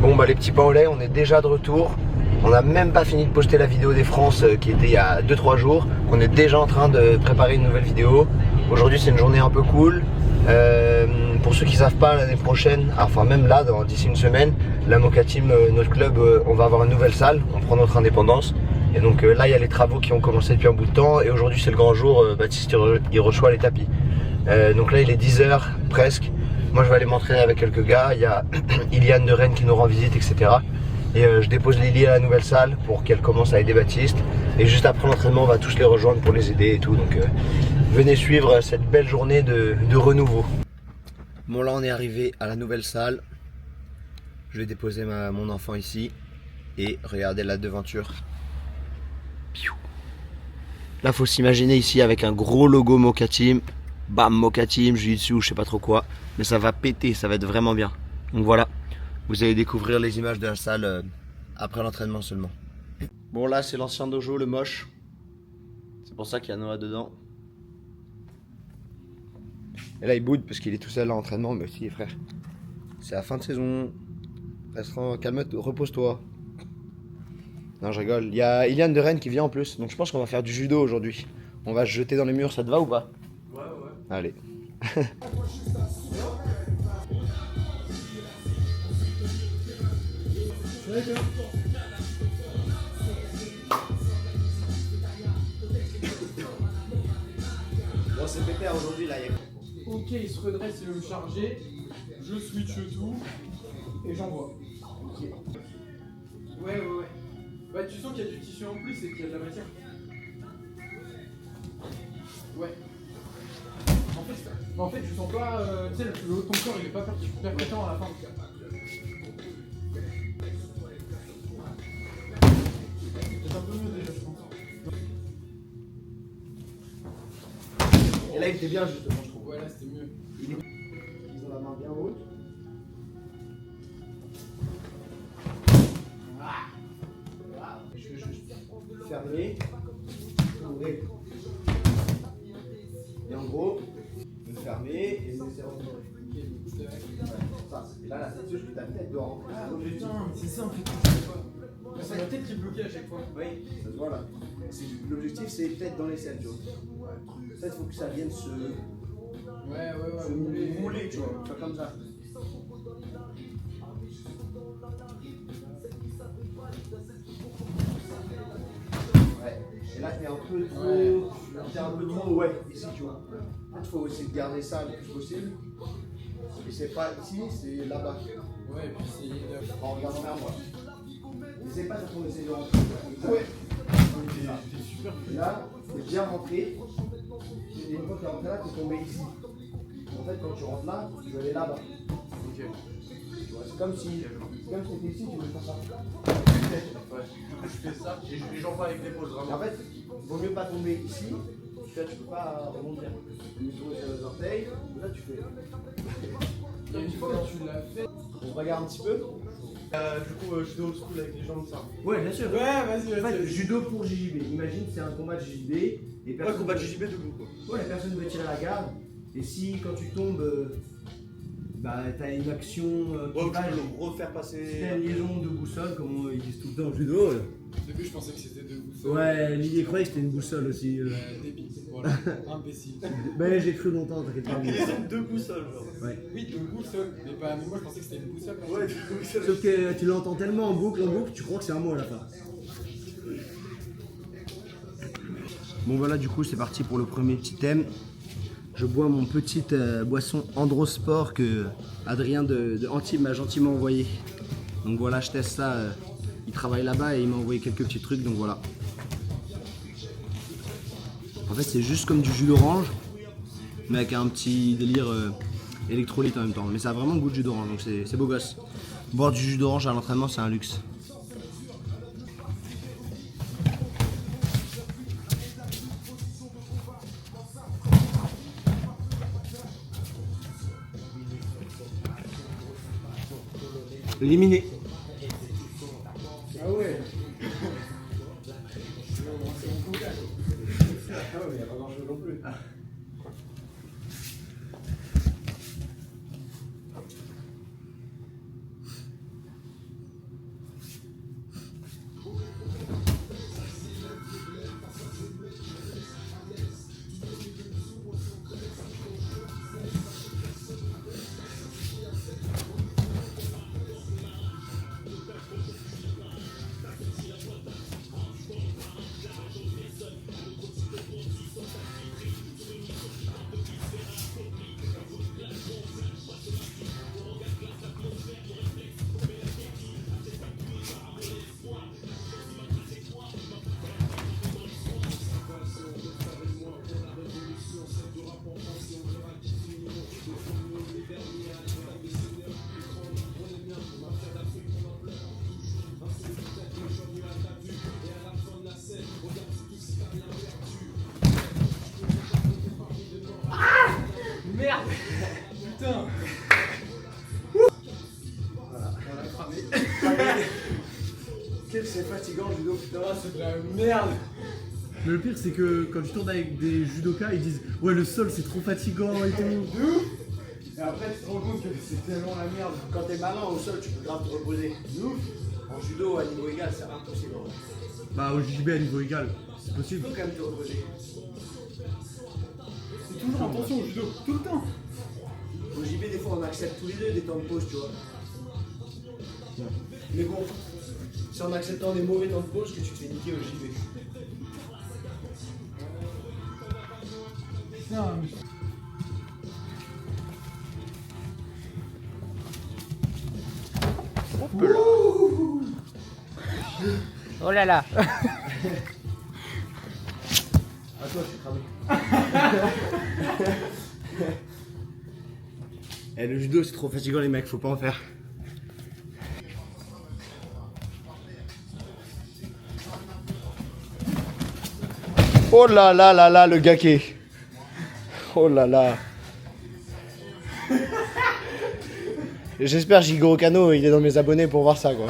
Bon bah les petits pains au lait, on est déjà de retour. On n'a même pas fini de poster la vidéo des France qui était il y a 2-3 jours. On est déjà en train de préparer une nouvelle vidéo. Aujourd'hui c'est une journée un peu cool. Pour ceux qui ne savent pas, l'année prochaine, enfin même là, d'ici une semaine, la Moka Team, notre club, on va avoir une nouvelle salle. On prend notre indépendance. Et donc là il y a les travaux qui ont commencé depuis un bout de temps. Et aujourd'hui c'est le grand jour, Baptiste il reçoit les tapis. Donc là il est 10 h presque. Moi je vais aller m'entraîner avec quelques gars. Il y a Iliane de Rennes qui nous rend visite, etc. Et je dépose Lily à la nouvelle salle pour qu'elle commence à aider Baptiste. Et juste après l'entraînement, on va tous les rejoindre pour les aider et tout. Donc venez suivre cette belle journée de renouveau. Bon là on est arrivé à la nouvelle salle. Je vais déposer mon enfant ici. Et regardez la devanture. Là faut s'imaginer ici avec un gros logo Moka Team. Bam, Moka Team, Jiu-Jitsu, je sais pas trop quoi. Mais ça va péter, ça va être vraiment bien. Donc voilà. Vous allez découvrir les images de la salle après l'entraînement seulement. Bon là c'est l'ancien dojo, le moche. C'est pour ça qu'il y a Noah dedans. Et là il boude parce qu'il est tout seul à l'entraînement. Mais si frère, c'est la fin de saison. Reste calme-toi, repose-toi. Non je rigole. Il y a Iliane de Rennes qui vient en plus. Donc je pense qu'on va faire du judo aujourd'hui. On va se jeter dans les murs, ça te va ou pas? Ouais. Allez. Bon c'est pépère aujourd'hui là. Ok, il se redresse, il veut me charger. Je switch tout et j'envoie. Ok. Ouais. Bah tu sens qu'il y a du tissu en plus et qu'il y a de la matière. Ouais. En fait je sens pas. Tu sais, le haut de ton corps il est pas percutant à la fin. C'est un peu mieux déjà, je pense. Et là il était bien justement je trouve. Ouais, là c'était mieux. Ils ont la main bien haute. Je fermer, ouvrir. Et en gros, vous fermez et vous laissez rentrer. Ça. Et là, la ceinture, je t'ai mis avec dehors. Ah putain, c'est ça en fait. C'est ma tête qui est bloquée à chaque fois. Oui, ça se voit là. L'objectif, c'est peut-être dans les selles, tu vois. En fait, il faut que ça vienne se mouler, tu vois. Pas comme ça. Ouais. Et là, t'es un peu trop. T'es un peu trop, ici, tu vois. En fait, il faut essayer de garder ça le plus possible. Et c'est pas ici, c'est là-bas. Ouais, et puis c'est. En regardant vers moi. N'essaye pas de qu'on essaie de rentrer. Ouais. T'es super. Et là, t'es bien rentré. Et une fois que t'es rentré là, t'es tombé ici. En fait, quand tu rentres là, tu vas aller là-bas. Ok. Tu vois, c'est comme si t'étais ici, tu veux faire ça. Ouais. Du coup, je fais ça et je les jambes pas avec l'épaule Et vraiment. en fait, il vaut mieux pas tomber ici. Tu peux pas rebondir. Tu mets sur les orteils. Là, tu fais. Et une fois que tu l'as fait. On regarde un petit peu. Du coup, judo old school avec les jambes, ça. Ouais, bien sûr. Ouais, vas-y. En fait, judo pour JJB. Imagine, c'est un combat de JJB. Et personne combat de JJB debout quoi. Ouais, la personne veut tirer la garde. Et si quand tu tombes, t'as une action qui Ouais, va, tu peux le refaire passer. c'est une liaison de boussole, comme ils disent tout le temps en judo. Au début, je pensais que c'était deux boussoles. Ouais, Lily croyait que c'était une boussole aussi. Débile, voilà. Imbécile. Mais j'ai cru longtemps, t'inquiète pas. Ils ont deux boussoles genre. Ouais. Oui, deux boussoles. Mais moi, je pensais que c'était une boussole. Ouais, deux boussoles. Sauf que tu l'entends tellement en boucle, tu crois que c'est un mot à la fin. Bon voilà, du coup c'est parti pour le premier petit thème. Je bois mon petite boisson Androsport que Adrien de Antibes m'a gentiment envoyé. Donc voilà, je teste ça. Il travaille là-bas et il m'a envoyé quelques petits trucs, donc voilà. En fait c'est juste comme du jus d'orange, mais avec un petit délire électrolyte en même temps. Mais ça a vraiment le goût de jus d'orange, donc c'est beau gosse. Boire du jus d'orange à l'entraînement, c'est un luxe. Éliminé. Ah ouais. C'est mon coca. Ah ouais, mais il n'y a pas grand chose non plus. putain. Voilà, on a cramé. Quel c'est fatigant le judo, putain. Ah, c'est de la merde. Mais le pire, c'est que quand tu tournes avec des judokas, ils disent ouais, le sol c'est trop fatigant et tout. De ouf. Et après, tu te rends compte que c'est tellement la merde. Quand t'es malin au sol, tu peux grave te reposer. Nous, en judo à niveau égal, c'est impossible. Bah, au JB à niveau égal, c'est Tu possible. peux quand même te reposer. C'est toujours en tension au judo, tout le temps. Au JB, des fois, on accepte tous les deux des temps de pause, tu vois. Mais bon, c'est en acceptant des mauvais temps de pause que tu te fais niquer au JB. Putain, mais... Oh là là. À toi, je suis cramé. Le judo, c'est trop fatigant, les mecs, faut pas en faire. Oh là là là là, le gaquet. Oh là là. J'espère Jigoro Kano, il est dans mes abonnés pour voir ça, quoi.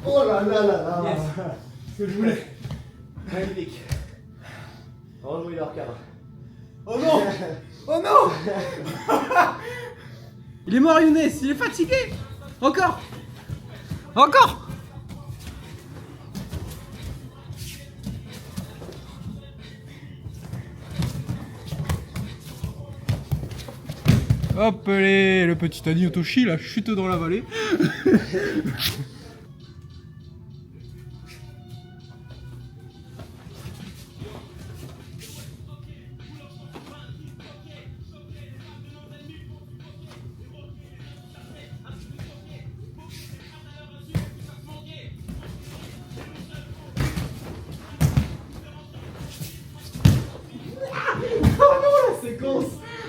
Oh là là là là. Yes. Ce que je voulais. Magnifique. Heureusement, il est hors cadre. Oh non. Oh non. Il est mort Younes, il est fatigué. Encore. Encore. Hop les, le petit Annie Otoshi là chute dans la vallée.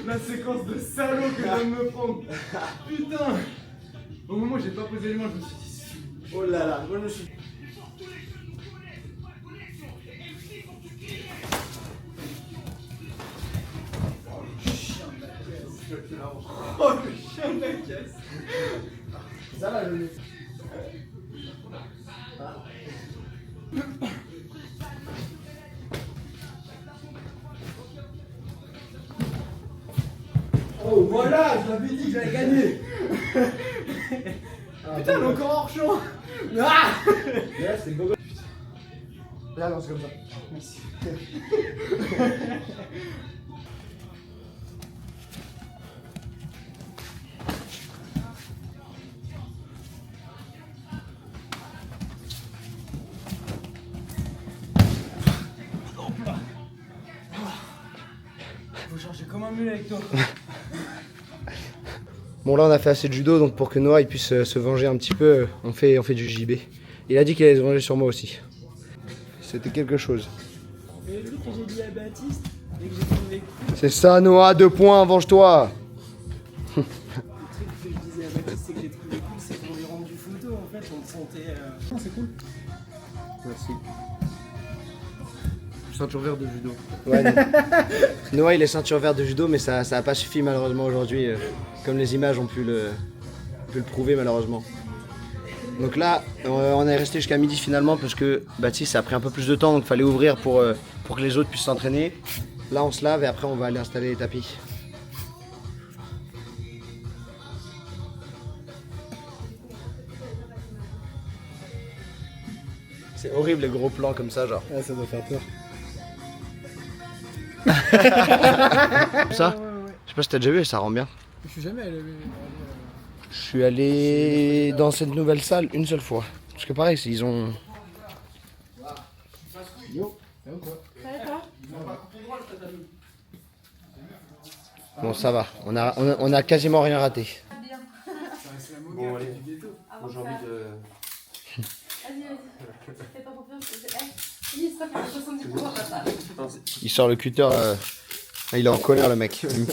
La séquence de salaud que je viens de me prendre. Putain. Au moment où j'ai pas posé les mains, je me suis dit... Oh là là, moi je me suis... Oh le chien de la caisse. Ça va, le... Oh voilà, je l'avais dit que j'allais gagner. Putain, elle est encore hors champ. Ah. Là, c'est gogo. Là, non, c'est comme ça. Merci. Faut charger comme un mule avec toi. Bon, là, on a fait assez de judo, donc pour que Noah il puisse se venger un petit peu, on fait du JB. Il a dit qu'il allait se venger sur moi aussi. C'était quelque chose. Et le truc que j'ai dit à Baptiste et que j'ai trouvé cool, C'est ça, Noah, 2 points, venge-toi. le truc que je disais à Baptiste, c'est que j'ai trouvé cool, c'est qu'on lui rende du photo en fait, on te sentait. Non, c'est cool. Merci. Ceinture verte de judo. Ouais, non. Noah, il est ceinture verte de judo, mais ça a pas suffi malheureusement aujourd'hui, comme les images ont pu le prouver malheureusement. Donc là, on est resté jusqu'à midi finalement parce que Baptiste ça a pris un peu plus de temps, donc il fallait ouvrir pour que les autres puissent s'entraîner. Là, on se lave et après on va aller installer les tapis. C'est horrible les gros plans comme ça, genre. Ah, ça doit faire peur. Ça, je sais pas si t'as déjà vu, ça rend bien. Je suis jamais allé. Je suis allé dans cette nouvelle salle une seule fois. Parce que pareil, ils ont... Bon, ça va, on a quasiment rien raté. Bon, allez. J'ai envie de... Vas-y, fais pas confiance. Dis, ça fait 70 pouvoirs, papa. Il sort le cutter, il est en colère le mec. Il me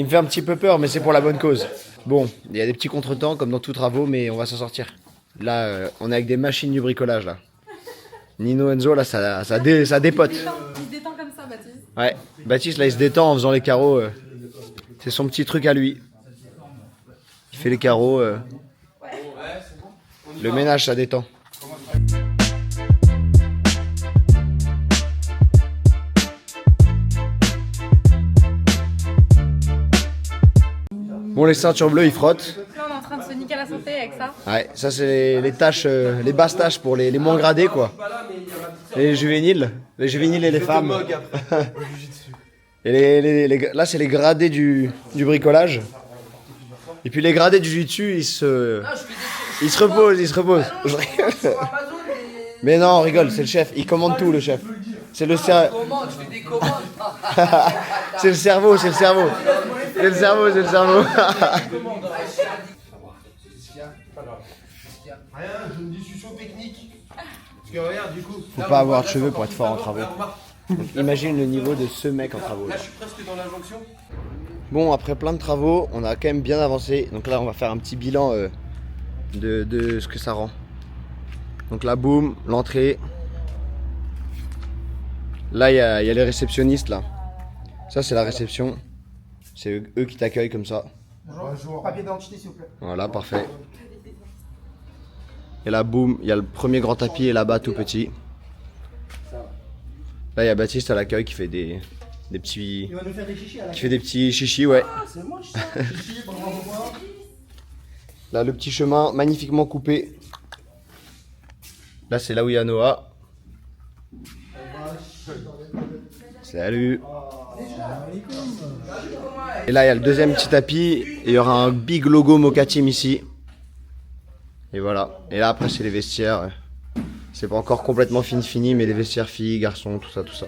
fait un petit peu peur, mais c'est pour la bonne cause. Bon, il y a des petits contretemps comme dans tous travaux, mais on va s'en sortir. Là, on est avec des machines du bricolage là. Nino Enzo là, ça dépote. Il se détend comme ça, Baptiste. Ouais, Baptiste là, il se détend en faisant les carreaux. C'est son petit truc à lui. Il fait les carreaux. Le ménage, ça détend. Bon, les ceintures bleues, ils frottent. Là, on est en train de se niquer la santé avec ça. Ouais, ça c'est les tâches, les basses tâches pour les moins gradés quoi. Les juvéniles et les femmes. Et là c'est les gradés du bricolage. Et puis les gradés du jiu-jitsu, ils se reposent. Mais non, on rigole, c'est le chef, il commande tout le chef. C'est le cerveau. C'est le cerveau. C'est le cerveau. Rien, j'ai une discussion technique. Parce que regarde, du coup. Faut pas avoir de cheveux pour être fort en travaux. Donc, imagine le niveau de ce mec en travaux. Là, je suis presque dans la jonction. Bon, après plein de travaux, on a quand même bien avancé. Donc là, on va faire un petit bilan de ce que ça rend. Donc là, boum, l'entrée. Là, il y a les réceptionnistes là. Ça, c'est la réception. C'est eux qui t'accueillent comme ça. Bonjour. Papier d'identité, s'il vous plaît. Voilà, parfait. Et là, boum, il y a le premier grand tapis et là-bas, tout petit. Là, il y a Baptiste à l'accueil qui fait des petits... Il va nous faire des chichis à la Qui fait des petits chichis, ouais. Ah, c'est moche ça. Chichis, bravo. Là, le petit chemin magnifiquement coupé. Là, c'est là où il y a Noah. Salut. Et là, il y a le deuxième petit tapis. Et il y aura un big logo Mocha Team ici. Et voilà. Et là, après, c'est les vestiaires. C'est pas encore complètement fini, mais les vestiaires filles, garçons, tout ça, tout ça.